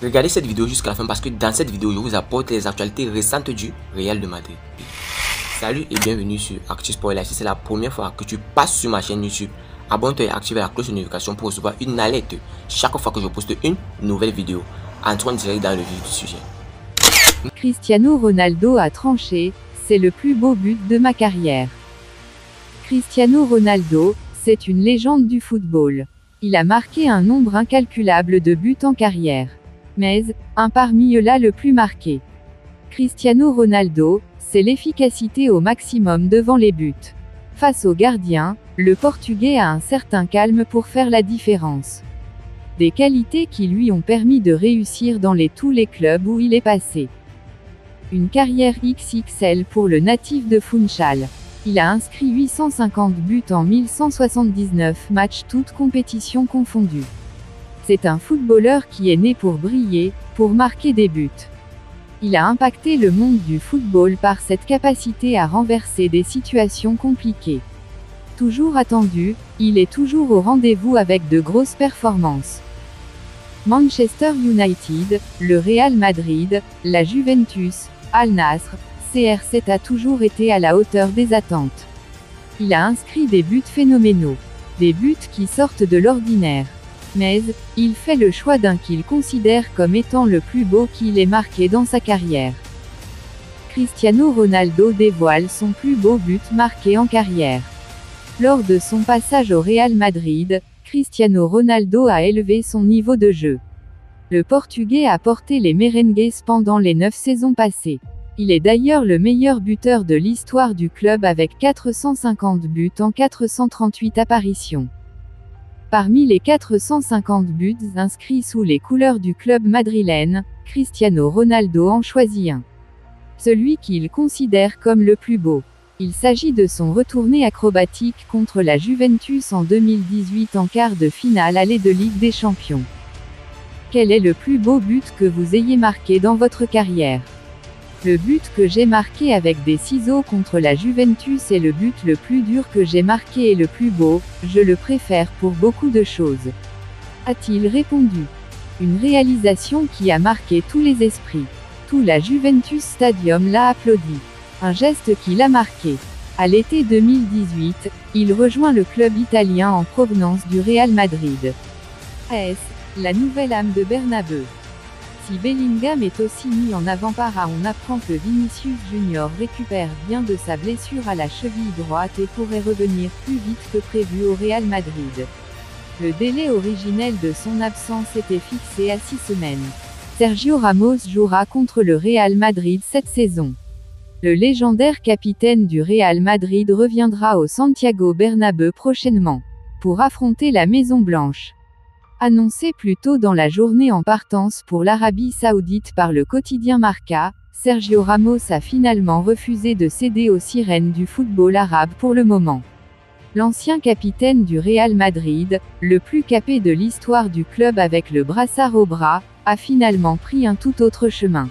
Regardez cette vidéo jusqu'à la fin parce que dans cette vidéo, je vous apporte les actualités récentes du Real de Madrid. Salut et bienvenue sur ActuSport. Si c'est la première fois que tu passes sur ma chaîne YouTube, abonne-toi et active la cloche de notification pour recevoir une alerte chaque fois que je poste une nouvelle vidéo. Entrons direct dans le vif du sujet. Cristiano Ronaldo a tranché, c'est le plus beau but de ma carrière. Cristiano Ronaldo, c'est une légende du football. Il a marqué un nombre incalculable de buts en carrière. Mais, un parmi eux-là le plus marqué. Cristiano Ronaldo, c'est l'efficacité au maximum devant les buts. Face au gardien, le Portugais a un certain calme pour faire la différence. Des qualités qui lui ont permis de réussir dans tous les clubs où il est passé. Une carrière XXL pour le natif de Funchal. Il a inscrit 850 buts en 1179 matchs toutes compétitions confondues. C'est un footballeur qui est né pour briller, pour marquer des buts. Il a impacté le monde du football par cette capacité à renverser des situations compliquées. Toujours attendu, il est toujours au rendez-vous avec de grosses performances. Manchester United, le Real Madrid, la Juventus, Al Nassr, CR7 a toujours été à la hauteur des attentes. Il a inscrit des buts phénoménaux. Des buts qui sortent de l'ordinaire. Mais, il fait le choix d'un qu'il considère comme étant le plus beau qu'il ait marqué dans sa carrière. Cristiano Ronaldo dévoile son plus beau but marqué en carrière. Lors de son passage au Real Madrid, Cristiano Ronaldo a élevé son niveau de jeu. Le Portugais a porté les merengues pendant les 9 saisons passées. Il est d'ailleurs le meilleur buteur de l'histoire du club avec 450 buts en 438 apparitions. Parmi les 450 buts inscrits sous les couleurs du club madrilène, Cristiano Ronaldo en choisit un. Celui qu'il considère comme le plus beau. Il s'agit de son retourné acrobatique contre la Juventus en 2018 en quart de finale aller de Ligue des Champions. Quel est le plus beau but que vous ayez marqué dans votre carrière? Le but que j'ai marqué avec des ciseaux contre la Juventus est le but le plus dur que j'ai marqué et le plus beau, je le préfère pour beaucoup de choses. A-t-il répondu. Une réalisation qui a marqué tous les esprits. Tout la Juventus Stadium l'a applaudi. Un geste qui l'a marqué. À l'été 2018, il rejoint le club italien en provenance du Real Madrid. AS, la nouvelle âme de Bernabeu. Si Bellingham est aussi mis en avant on apprend que Vinicius Junior récupère bien de sa blessure à la cheville droite et pourrait revenir plus vite que prévu au Real Madrid. Le délai originel de son absence était fixé à 6 semaines. Sergio Ramos jouera contre le Real Madrid cette saison. Le légendaire capitaine du Real Madrid reviendra au Santiago Bernabéu prochainement, pour affronter la Maison Blanche. Annoncé plus tôt dans la journée en partance pour l'Arabie Saoudite par le quotidien Marca, Sergio Ramos a finalement refusé de céder aux sirènes du football arabe pour le moment. L'ancien capitaine du Real Madrid, le plus capé de l'histoire du club avec le brassard au bras, a finalement pris un tout autre chemin.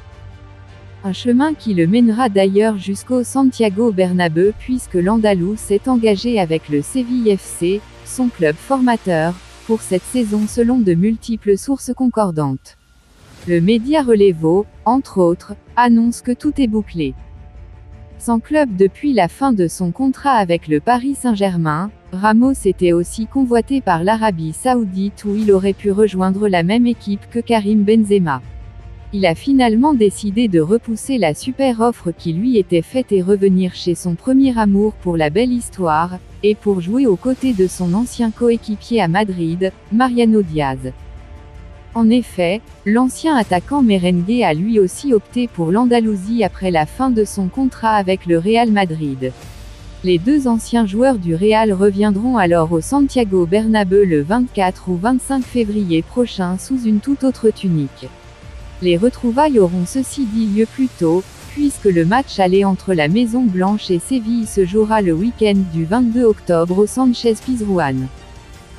Un chemin qui le mènera d'ailleurs jusqu'au Santiago Bernabéu puisque l'Andalous s'est engagé avec le Séville FC, son club formateur, pour cette saison selon de multiples sources concordantes. Le média Relevo, entre autres, annonce que tout est bouclé. Sans club depuis la fin de son contrat avec le Paris Saint-Germain, Ramos était aussi convoité par l'Arabie Saoudite où il aurait pu rejoindre la même équipe que Karim Benzema. Il a finalement décidé de repousser la super offre qui lui était faite et revenir chez son premier amour pour la belle histoire, et pour jouer aux côtés de son ancien coéquipier à Madrid, Mariano Diaz. En effet, l'ancien attaquant merengue a lui aussi opté pour l'Andalousie après la fin de son contrat avec le Real Madrid. Les deux anciens joueurs du Real reviendront alors au Santiago Bernabéu le 24 ou 25 février prochain sous une toute autre tunique. Les retrouvailles auront ceci dit lieu plus tôt, puisque le match aller entre la Maison Blanche et Séville se jouera le week-end du 22 octobre au Sánchez-Pizjuán.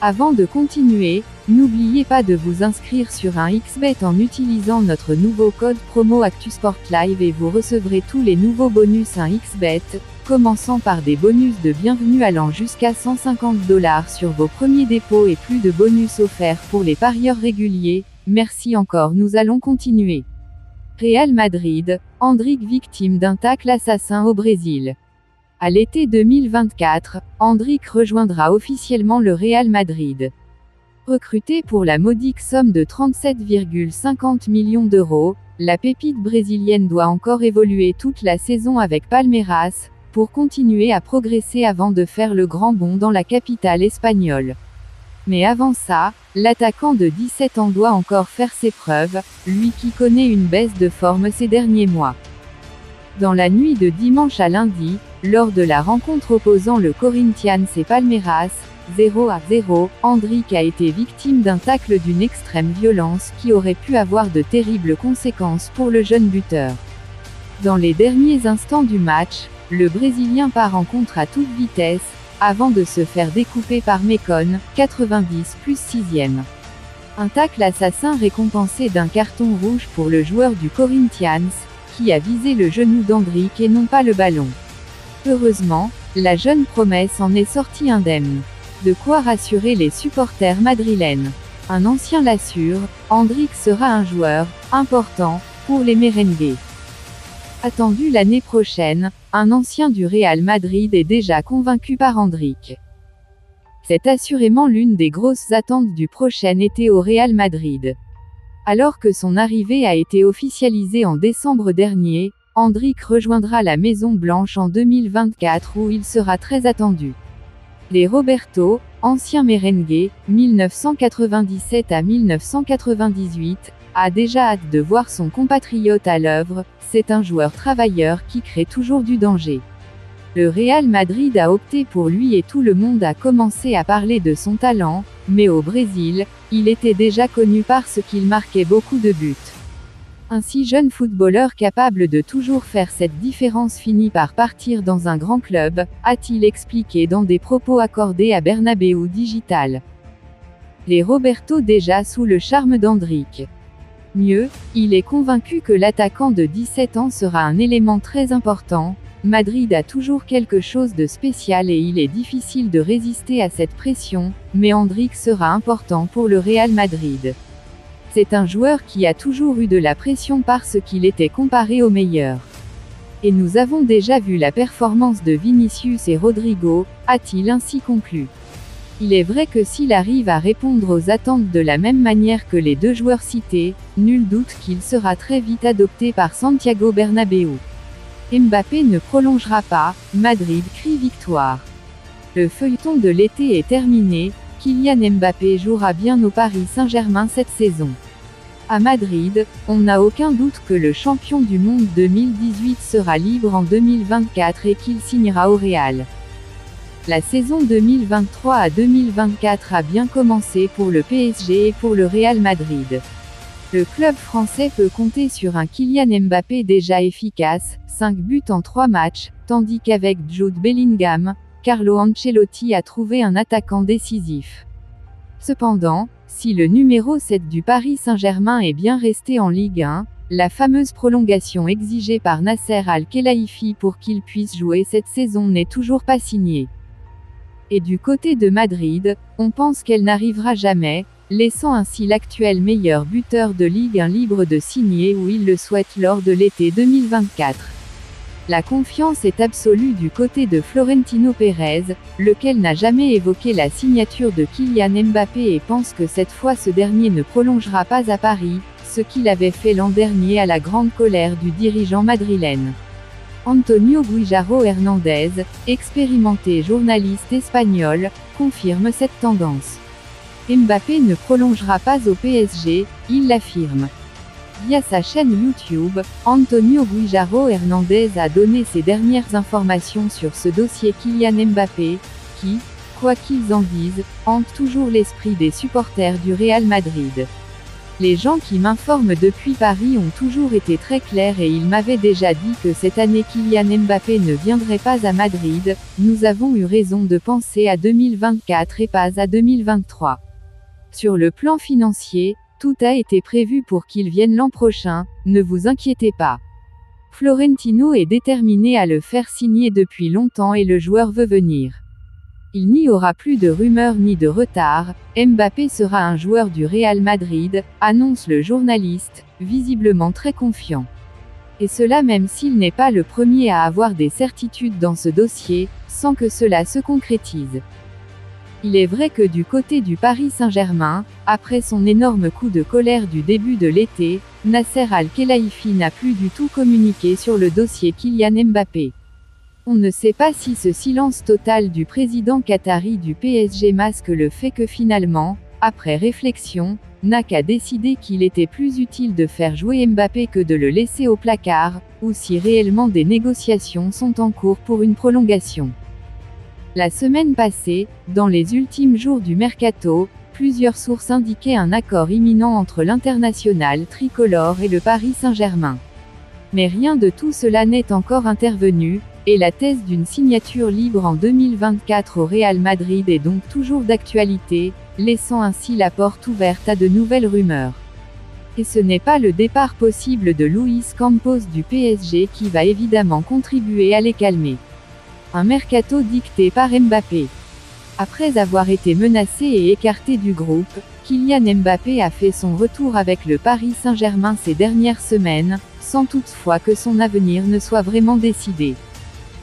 Avant de continuer, n'oubliez pas de vous inscrire sur un XBet en utilisant notre nouveau code promo ActuSportLive et vous recevrez tous les nouveaux bonus un XBet, commençant par des bonus de bienvenue allant jusqu'à 150 $ sur vos premiers dépôts et plus de bonus offerts pour les parieurs réguliers. merci encore, nous allons continuer. Real Madrid, Endrick victime d'un tacle assassin au Brésil. À l'été 2024, Endrick rejoindra officiellement le Real Madrid. Recruté pour la modique somme de 37,50 millions d'euros, la pépite brésilienne doit encore évoluer toute la saison avec Palmeiras, pour continuer à progresser avant de faire le grand bond dans la capitale espagnole. Mais avant ça, l'attaquant de 17 ans doit encore faire ses preuves, lui qui connaît une baisse de forme ces derniers mois. Dans la nuit de dimanche à lundi, lors de la rencontre opposant le Corinthians et Palmeiras, 0-0, Endrick a été victime d'un tacle d'une extrême violence qui aurait pu avoir de terribles conséquences pour le jeune buteur. Dans les derniers instants du match, le Brésilien part en contre à toute vitesse, avant de se faire découper par Mekon, 90+6e. Un tacle assassin récompensé d'un carton rouge pour le joueur du Corinthians, qui a visé le genou d'Endrick et non pas le ballon. Heureusement, la jeune promesse en est sortie indemne. De quoi rassurer les supporters madrilènes. Un ancien l'assure, Endrick sera un joueur important pour les merengues. Attendu l'année prochaine, un ancien du Real Madrid est déjà convaincu par Endrick. C'est assurément l'une des grosses attentes du prochain été au Real Madrid. Alors que son arrivée a été officialisée en décembre dernier, Endrick rejoindra la Maison Blanche en 2024 où il sera très attendu. Les Roberto, ancien merengue, 1997 à 1998, a déjà hâte de voir son compatriote à l'œuvre, c'est un joueur travailleur qui crée toujours du danger. Le Real Madrid a opté pour lui et tout le monde a commencé à parler de son talent, mais au Brésil, il était déjà connu parce qu'il marquait beaucoup de buts. Un si jeune footballeur capable de toujours faire cette différence finit par partir dans un grand club, a-t-il expliqué dans des propos accordés à Bernabéu Digital. Les Roberto déjà sous le charme d'Endrick. Mieux, il est convaincu que l'attaquant de 17 ans sera un élément très important. Madrid a toujours quelque chose de spécial et il est difficile de résister à cette pression, mais Endrick sera important pour le Real Madrid. C'est un joueur qui a toujours eu de la pression parce qu'il était comparé aux meilleurs. Et nous avons déjà vu la performance de Vinicius et Rodrigo, a-t-il ainsi conclu. Il est vrai que s'il arrive à répondre aux attentes de la même manière que les deux joueurs cités, nul doute qu'il sera très vite adopté par Santiago Bernabéu. Mbappé ne prolongera pas, Madrid crie victoire. Le feuilleton de l'été est terminé, Kylian Mbappé jouera bien au Paris Saint-Germain cette saison. À Madrid, on n'a aucun doute que le champion du monde 2018 sera libre en 2024 et qu'il signera au Real. La saison 2023 à 2024 a bien commencé pour le PSG et pour le Real Madrid. Le club français peut compter sur un Kylian Mbappé déjà efficace, 5 buts en 3 matchs, tandis qu'avec Jude Bellingham, Carlo Ancelotti a trouvé un attaquant décisif. Cependant, si le numéro 7 du Paris Saint-Germain est bien resté en Ligue 1, la fameuse prolongation exigée par Nasser Al-Khelaifi pour qu'il puisse jouer cette saison n'est toujours pas signée. Et du côté de Madrid, on pense qu'elle n'arrivera jamais, laissant ainsi l'actuel meilleur buteur de Ligue 1 libre de signer où il le souhaite lors de l'été 2024. La confiance est absolue du côté de Florentino Pérez, lequel n'a jamais évoqué la signature de Kylian Mbappé et pense que cette fois ce dernier ne prolongera pas à Paris, ce qu'il avait fait l'an dernier à la grande colère du dirigeant madrilène. Antonio Guijarro Hernandez, expérimenté journaliste espagnol, confirme cette tendance. Mbappé ne prolongera pas au PSG, il l'affirme. Via sa chaîne YouTube, Antonio Guijarro Hernandez a donné ses dernières informations sur ce dossier Kylian Mbappé, qui, quoi qu'ils en disent, hante toujours l'esprit des supporters du Real Madrid. Les gens qui m'informent depuis Paris ont toujours été très clairs et ils m'avaient déjà dit que cette année Kylian Mbappé ne viendrait pas à Madrid, nous avons eu raison de penser à 2024 et pas à 2023. Sur le plan financier, tout a été prévu pour qu'il vienne l'an prochain, ne vous inquiétez pas. Florentino est déterminé à le faire signer depuis longtemps et le joueur veut venir. Il n'y aura plus de rumeurs ni de retard, Mbappé sera un joueur du Real Madrid, annonce le journaliste, visiblement très confiant. Et cela même s'il n'est pas le premier à avoir des certitudes dans ce dossier, sans que cela se concrétise. Il est vrai que du côté du Paris Saint-Germain, après son énorme coup de colère du début de l'été, Nasser Al-Khelaifi n'a plus du tout communiqué sur le dossier Kylian Mbappé. On ne sait pas si ce silence total du président qatari du PSG masque le fait que finalement, après réflexion, NAC a décidé qu'il était plus utile de faire jouer Mbappé que de le laisser au placard, ou si réellement des négociations sont en cours pour une prolongation. La semaine passée, dans les ultimes jours du mercato, plusieurs sources indiquaient un accord imminent entre l'international tricolore et le Paris Saint-Germain. Mais rien de tout cela n'est encore intervenu, et la thèse d'une signature libre en 2024 au Real Madrid est donc toujours d'actualité, laissant ainsi la porte ouverte à de nouvelles rumeurs. Et ce n'est pas le départ possible de Luis Campos du PSG qui va évidemment contribuer à les calmer. Un mercato dicté par Mbappé. Après avoir été menacé et écarté du groupe, Kylian Mbappé a fait son retour avec le Paris Saint-Germain ces dernières semaines, sans toutefois que son avenir ne soit vraiment décidé.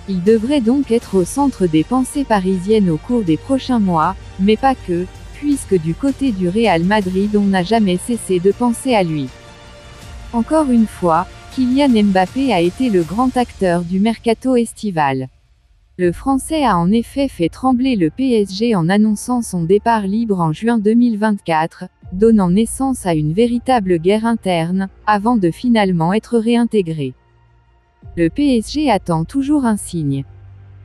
Il devrait donc être au centre des pensées parisiennes au cours des prochains mois, mais pas que, puisque du côté du Real Madrid on n'a jamais cessé de penser à lui. Encore une fois, Kylian Mbappé a été le grand acteur du mercato estival. Le Français a en effet fait trembler le PSG en annonçant son départ libre en juin 2024, donnant naissance à une véritable guerre interne, avant de finalement être réintégré. Le PSG attend toujours un signe.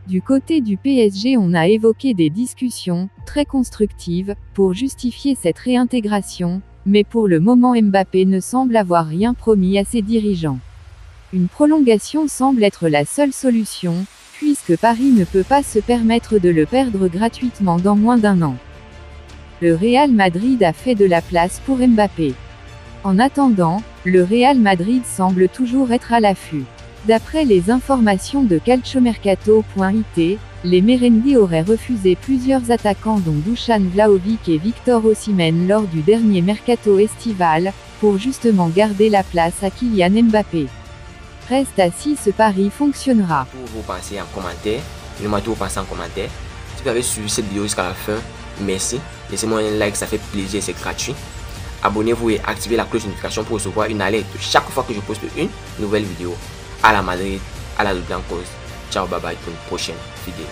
Du côté du PSG on a évoqué des discussions, très constructives, pour justifier cette réintégration, mais pour le moment Mbappé ne semble avoir rien promis à ses dirigeants. Une prolongation semble être la seule solution, puisque Paris ne peut pas se permettre de le perdre gratuitement dans moins d'un an. Le Real Madrid a fait de la place pour Mbappé. En attendant, le Real Madrid semble toujours être à l'affût. D'après les informations de calciomercato.it, les merengues auraient refusé plusieurs attaquants dont Dusan Vlahovic et Victor Osimhen lors du dernier mercato estival, pour justement garder la place à Kylian Mbappé. Reste à si ce pari fonctionnera. Pour vos pensées en commentaire, dis-moi tout vos pensées en commentaire. Si vous avez suivi cette vidéo jusqu'à la fin, merci. Laissez-moi un like, ça fait plaisir, c'est gratuit. Abonnez-vous et activez la cloche de notification pour recevoir une alerte chaque fois que je poste une nouvelle vidéo. À la Madrid, à la Blancos. Ciao, bye bye pour une prochaine vidéo.